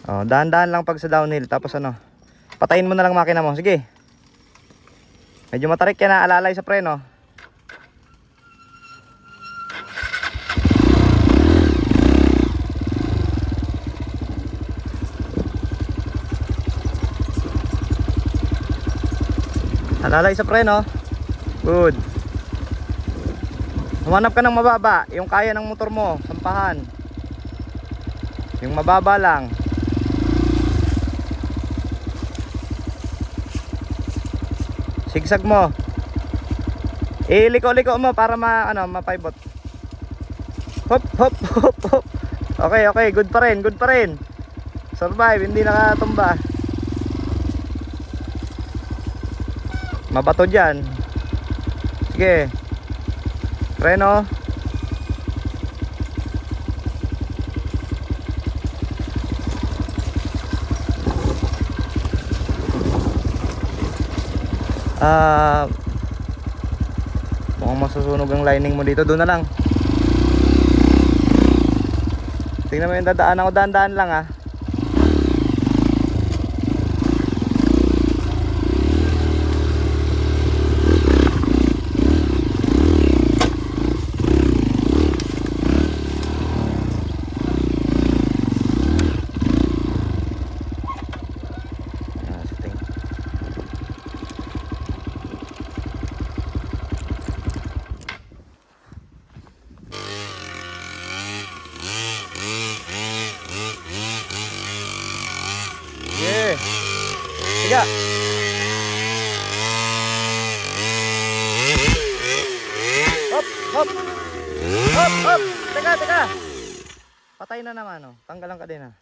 Oh, dahan-dahan lang pag sa downhill. Tapos ano, patayin mo na lang makina mo. Sige. Medyo matarik yan na, alalay sa preno. Alalay sa preno. Good. Humanap ka ng mababa, yung kaya ng motor mo, sampahan. Yung mababa lang. Sigsag mo. Iliko-liko mo para ma-pivot. Hop, hop, hop, hop. Okay, okay, good pa rin, good pa rin. Survive, hindi nakatumba. Mabato dyan. Sige. Preno. Mukhang masusunog ang lining mo dito. Doon na lang. Tingnan mo yung dadaan ako. Daan-daan lang ah. Tiga. Hop, hop. Hop, hop. Teka, teka. Patay na naman oh. Tanggalan ka din ah.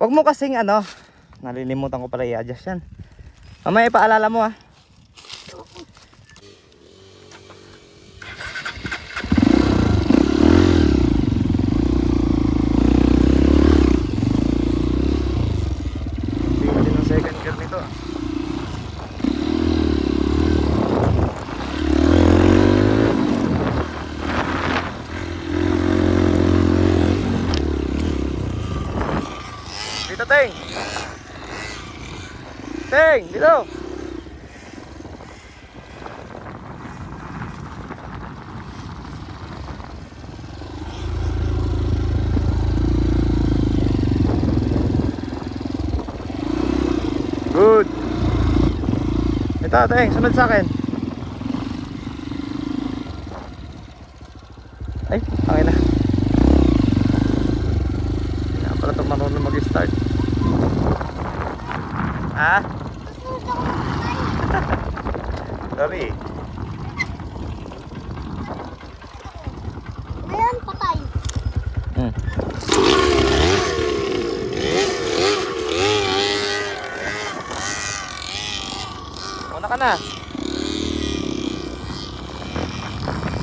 Huwag mo kasing nalilimutan ko pala i-adjust yan. Mamaya ipaalala mo ah. Second gear nito. Dito, Teng. Teng, dito. Good. Ito, Teng, sunod sa akin. Ay, okay na. Hindi na pala ito marunong mag-start. Ha? Sorry. Ayan, patay. Una ka na.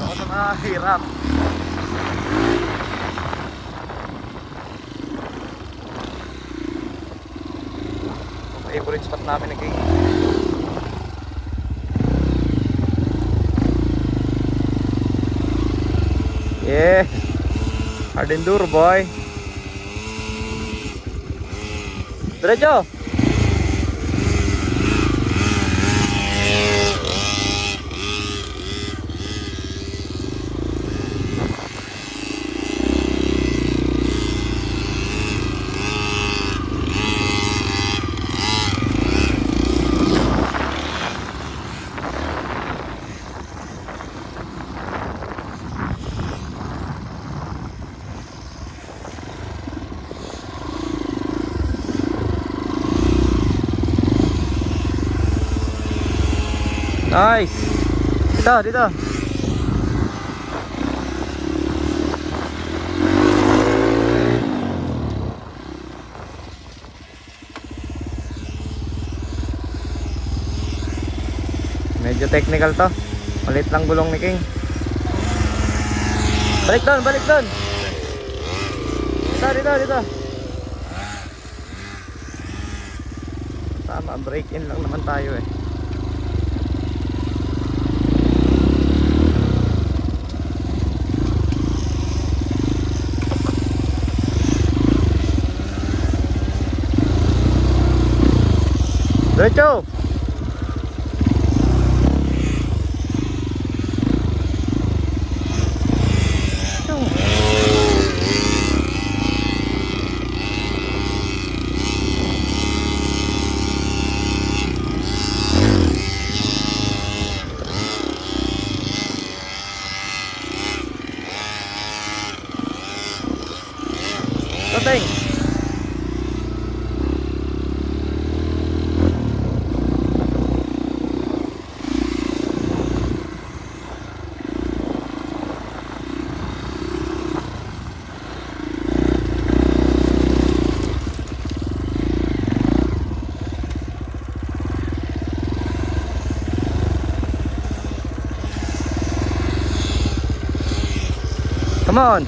Ako na mahirap. Favorite spot namin naging. Yeah. Hard enduro boy. Diretso. Nice. Dito, dito. Medyo technical to. Malit lang gulong ni King. Balik doon, balik doon. Dito, dito, dito. Tama, break in lang naman tayo eh. Diretso. Teng. Come on.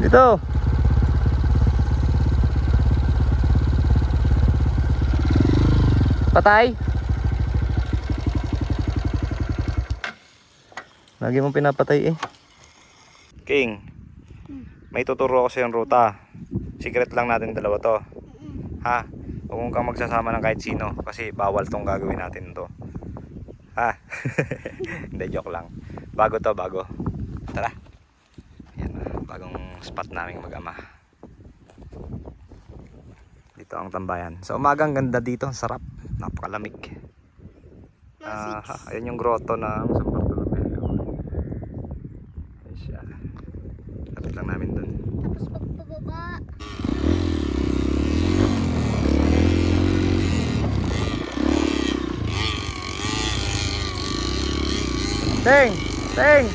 Dito. Patay. Lagi mong pinapatay eh. King, may tuturo ako sa yung ruta. Secret lang natin dalawa to. Ha? Huwag kang magsasama ng kahit sino kasi bawal tong gagawin natin to. Ha? Hindi, joke lang. Bago to, bago. Tara. Yan, bagong spot naming mag-ama. Dito ang tambayan. Sa umagang ganda dito, ang sarap. Napakalamig. Ayan yung grotto ng San Bartolome. Ayan siya. Lapit lang namin dun. Tapos pagpababa. Teng! Teng!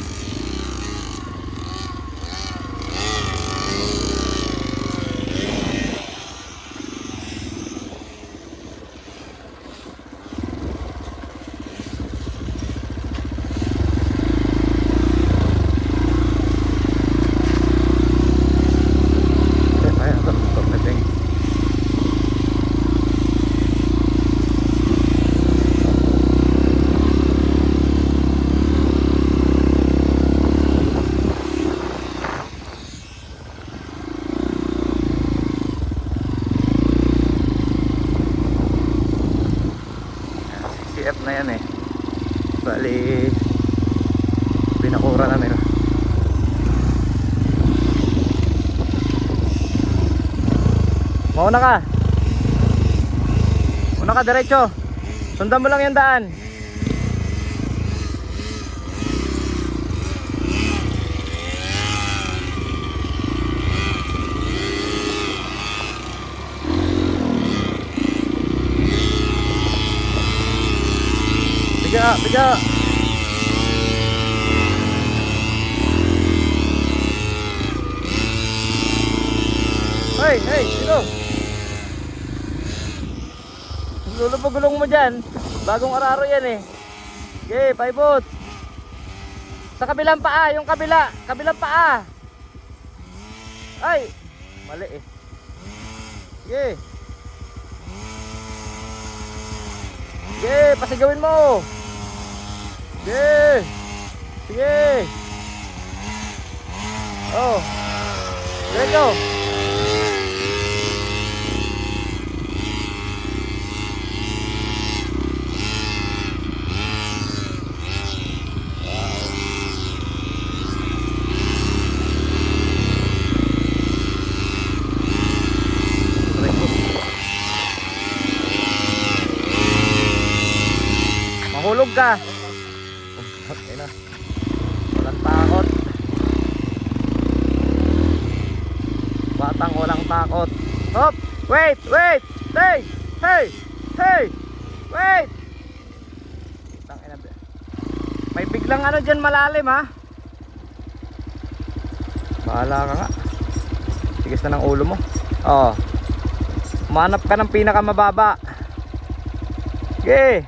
CF na yan eh. Bali pinakura na nila. Mauna ka. Una ka diretso. Sundan mo lang yung daan. Biga, biga. Hey, hey, dito. Lulupag-gulong mo dyan. Bagong araro yan eh. Okay, paibot. Sa kabilang paa, yung kabila. Kabilang paa. Ay, mali eh. Okay. Okay, pasigawin mo. Okay. Sige. Oh. Diretso. Mahulog ka. Okay na. Walang takot. Batang walang takot. Hop! Wait! Wait! Hey! Hey! Hey! Wait! May biglang ano dyan malalim ha. Bahala ka nga. Tigas na ng ulo mo. Oh. Manap ka ng pinakamababa. Okay.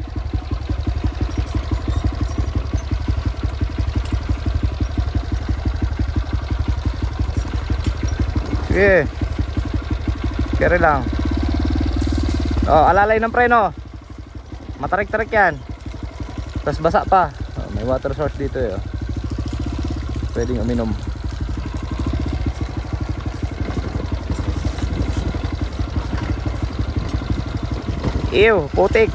Sige. Kere lang. Oh, alalay ng preno. Matarik-tarik yan. Tapos basa pa. Oh, may water source dito eh. Oh. Pwedeng uminom. Ew, putik.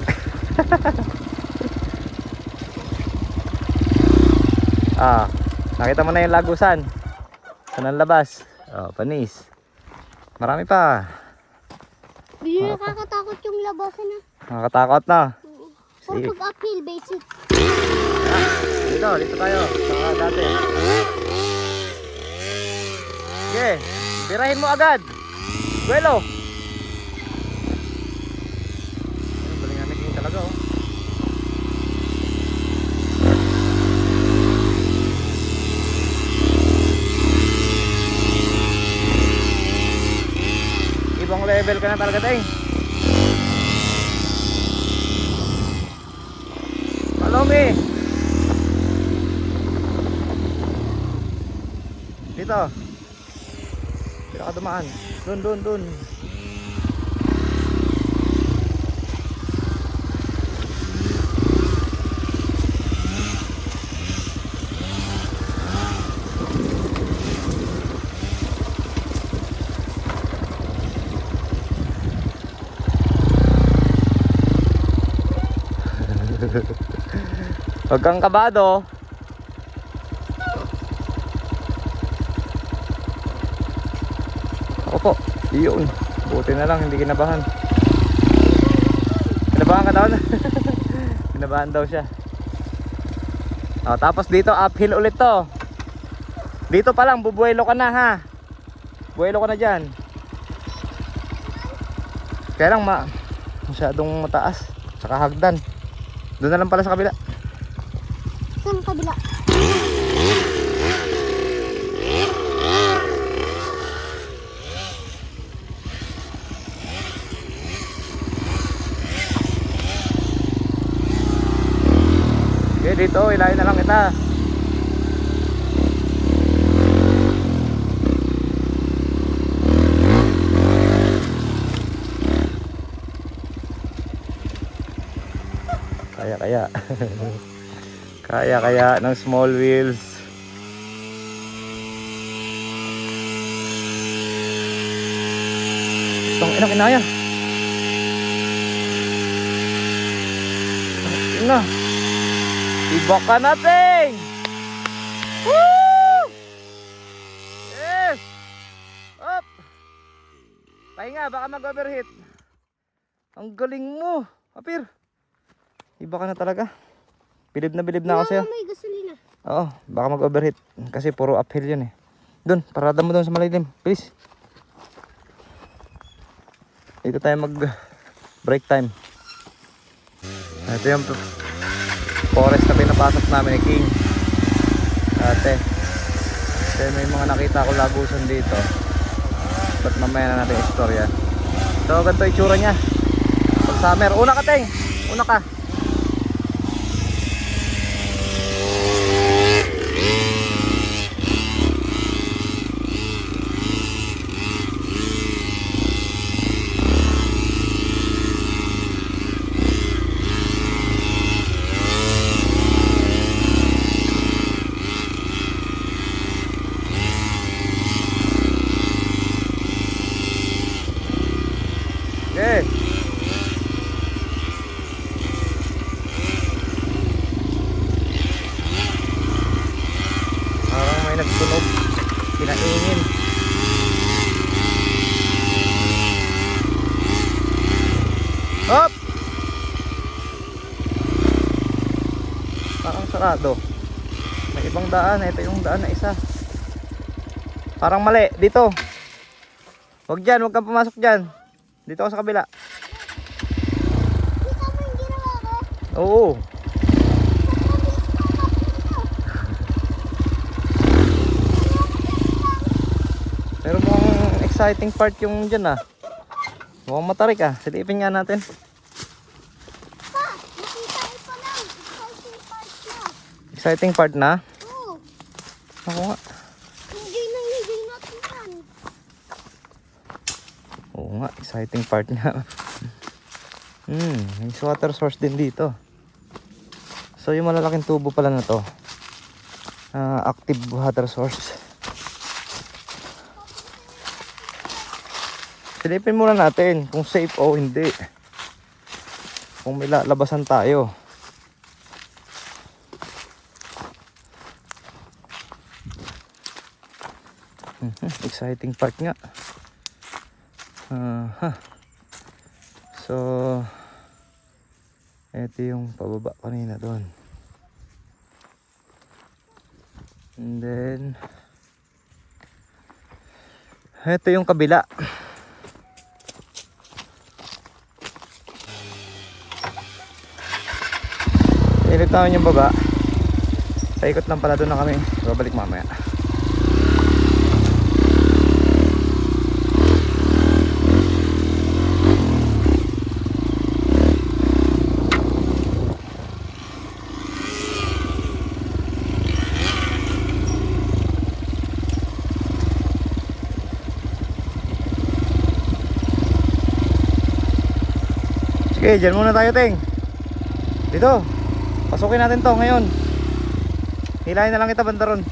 Ah, nakita mo na yung lagusan. Saan ang labas? Oh, panis. Marami pa. Hindi nakakatakot yung labasan na. Nakakatakot na. Pag uphill basic. Dito tayo. Saka dati. Sige, birahin mo agad. Buelo. Balingan na king talaga oh. Ibang level ka na talaga tayo. Follow me. Dito. Dito ka dumaan. Dun. Huwag kang kabado. Ako po. Iyon. Buti na lang hindi kinabahan. Kinabahan ka daw na. Kinabahan daw siya. Oh, tapos dito uphill ulit to. Dito pa lang bubuelo ka na ha. Buelo ka na dyan. Kaya lang masyadong mataas. Saka hagdan. Doon na lang pala sa kabila. Saan kabila? Okay, dito ilayin na lang kita. Kaya ng small wheels. Itong inaya. Ina. Iba ka natin. Woo! Yes. Up. Pahinga, baka mag-overheat. Ang galing mo, Apir. Iba ka na talaga. Bilib na ako sa'yo. May gasolina. Oo, baka mag-overheat. Kasi puro uphill yun eh. Doon, parada mo doon sa malilim. Please. Dito tayo mag-break time. Ito yung forest na pinapasok namin ni King. Ate. Kasi may mga nakita ko lagusan dito. Ba't mamaya na natin istorya. So, ganito itsura niya. Pag summer. Una ka, Teng. Una ka. Okay. Parang may nagtunog. Pinaingin. Hop! Parang sarado. May ibang daan. Ito yung daan na isa. Parang mali. Dito. Huwag dyan. Huwag kang pumasok dyan. Dito ako sa kabila. Kita mo yung ginawa ko? Oo. Pero mukhang exciting part yung dyan ah. Mukhang matarik ah. Silipin nga natin. Pa! Nakita ko pa lang. Exciting part na. Exciting part na? Oo. Ako nga. Enjoy natin yan. exciting part nga. May water source din dito. So yung malalaking tubo pala na to, active water source. Silipin muna natin kung safe o hindi, kung may lalabasan tayo. Exciting part nga. So ito yung pababa kanina doon. And then ito yung kabila. Init namin yung baba. Paikot lang pala doon na kami. Babalik mamaya. Sige, dyan muna tayo, Teng. Dito. Pasukin natin to ngayon. Hilahin na lang kita banda ron.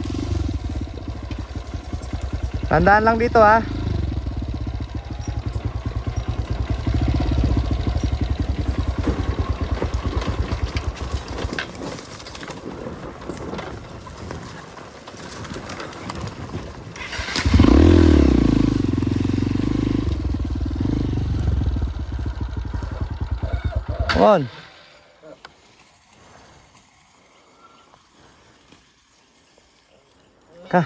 Tandaan lang dito, ha. Come on. Ka.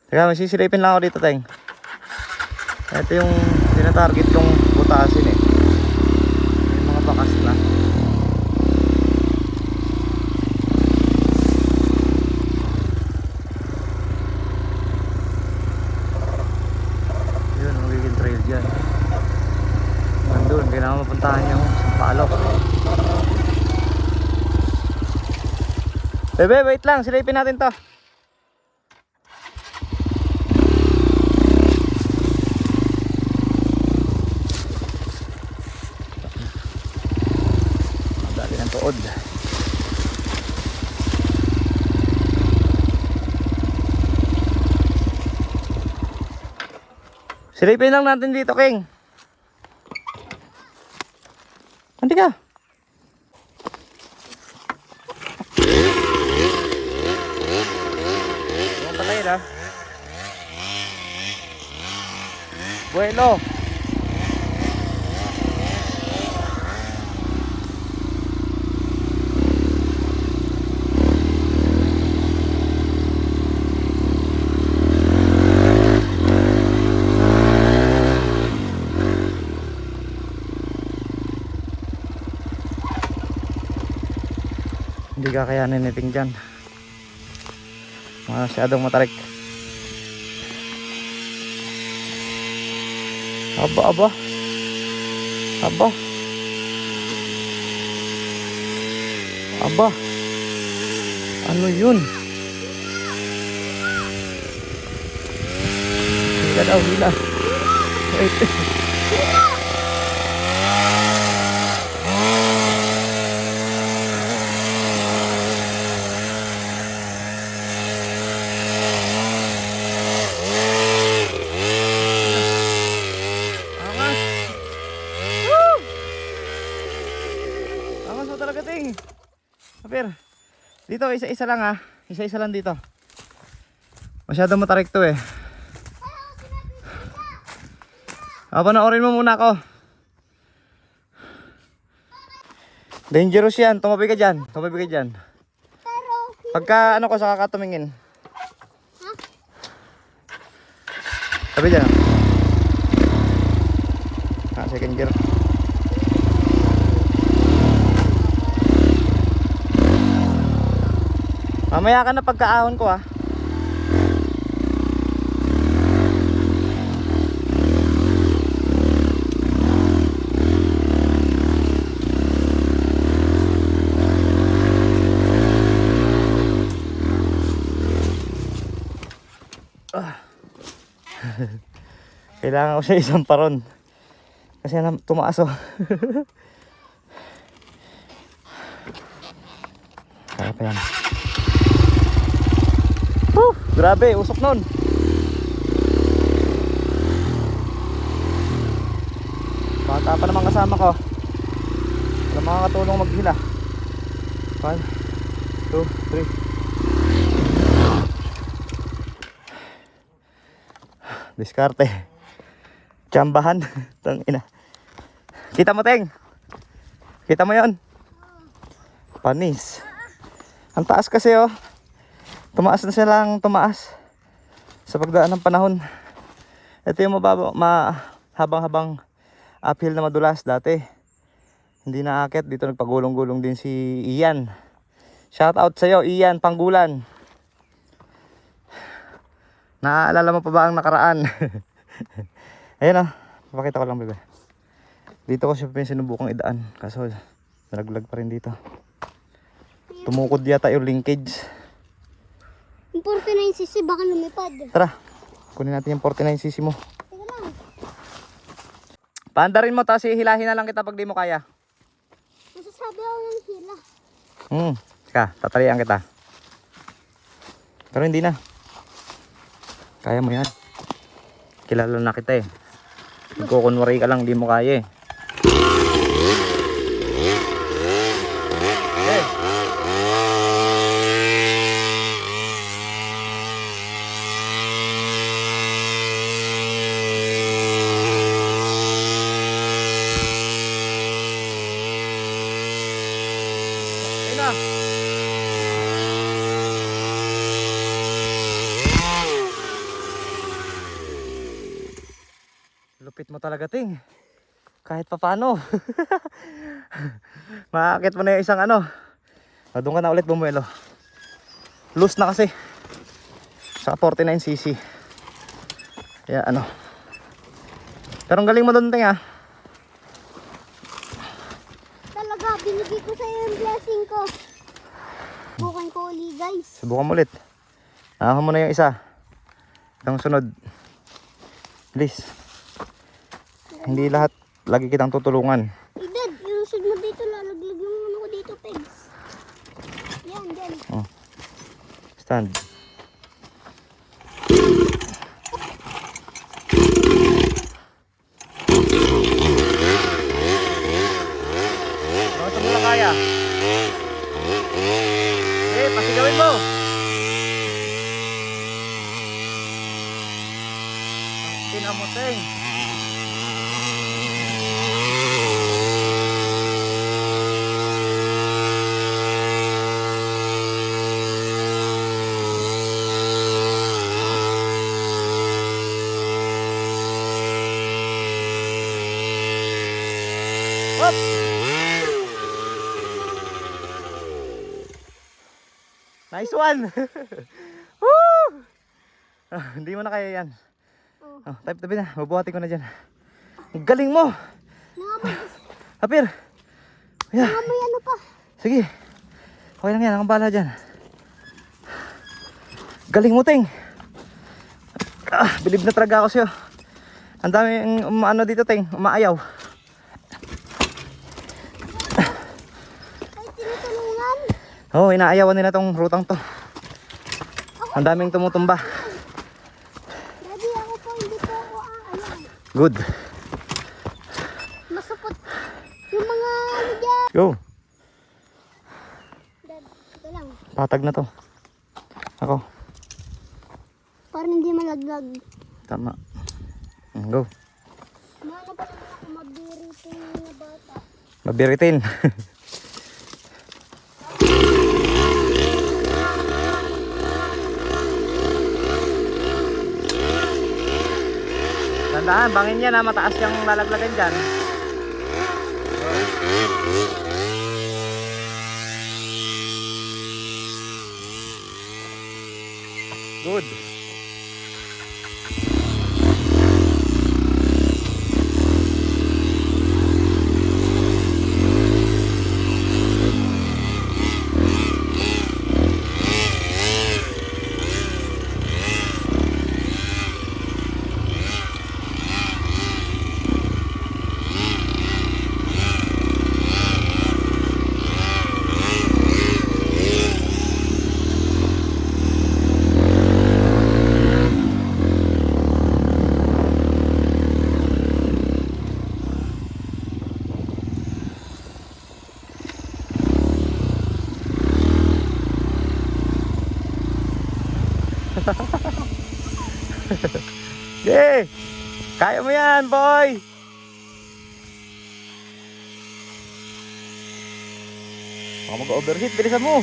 Teka, masisilipin lang ako dito, Teng. Ito yung tinatarget kong butasin eh. May mga bakas na. Yun, magiging trail dyan. Nandun, kailangan mapuntahan yung Sampalok. Bebe, wait lang, silipin natin to. Dali ng tuod. Silipin lang natin dito, King. Hindi ka. Ha? Bueno. Hindi kakayanin ni Ting dyan. Masyadong matarik. Aba. Ano yun? Hila daw, hila. Wait. Kapir, dito isa-isa lang ha. Isa-isa lang dito. Masyadong matarik to eh. Panoorin mo muna ako. Dangerous yan. Tumabi ka dyan. Pagka ano ko saka ka tumingin. Tabi dyan. Second gear. Mamaya ka na pagkaahon ko ha. Kailangan ko siya isang paron. Kasi tumaas oh. Kaya pa yan. Grabe, usok nun. Bata pa naman kasama ko. Wala makakatulong maghila. 1, 2, 3. Diskarte. Tsambahan. Tangina. Kita mo, Teng? Kita mo yon? Panis. Ang taas kasi oh. Tumaas na silang tumaas sa pagdaan ng panahon. Ito yung habang-habang uphill na madulas dati. Hindi na akit. Dito nagpagulong-gulong din si Ian. Shout out sa'yo, Ian Panggulan. Naaalala mo pa ba ang nakaraan? Ayun oh. Papakita ko lang, bebe. Dito ko siya sinubukang idaan. Kaso nalaglag pa rin dito. Tumukod yata yung linkage. Yung 49cc baka lumipad. Tara, kunin natin yung 49cc mo. Teka lang. Paandarin mo, tapos hilahin na lang kita pag di mo kaya. Masasabi ako ng hila. Teka, tatalian kita. Pero hindi na. Kaya mo yan. Kilala na kita eh. Magkukunwari ka lang, di mo kaya eh. Okay. Ayun na. Lupit mo talaga, Ting. Kahit pa paano. Maakit mo na yung isang ano. Doon ka na ulit bumuelo. Loose na kasi. Sa 49cc. Kaya ano. Pero ang galing mo doon, Ting ah. Talaga, binigay ko sa'yo yung blessing ko. Bukan ko uli, guys. Subukan mo ulit. Ahon mo na yung isa. Itong sunod. Please. Hindi lahat lagi kitang tutulungan. Dad, yung sud mo dito, lalaglag yung ano ko dito, pegs. Yan, yan. Oh. Stand. Baka mo lang kaya. Pasigawin mo. Pinamuteng. Hop! Nice one! Woo! Hindi mo na kaya yan. Type tabi na, mabuhatin ko na dyan. Ang galing mo! Hapir! Yeah. May ano pa? Sige. Okay lang yan, akong bahala dyan. Galing mo, Ting! Bilib na talaga ako sa'yo. Ang dami ano dito, Ting, umaayaw. Ay, tinutulungan. Oo, inaayawan nila tong rutang to. Ang daming tumutumba. Daddy, ako po, hindi po ako aayaw. Good. Masupot yung mga ano dyan. Go. Dad, ito lang. Patag na to. Ako. Parang hindi malaglag. Tama. Go. Mana pa naman ako mabiriting na bata. Mabiritin. Tandaan, bangin yan ha. Mataas yung lalaglagan dyan. Good. Yeah! Kaya mo yan, boy! Baka mag-overheat, bilisan mo!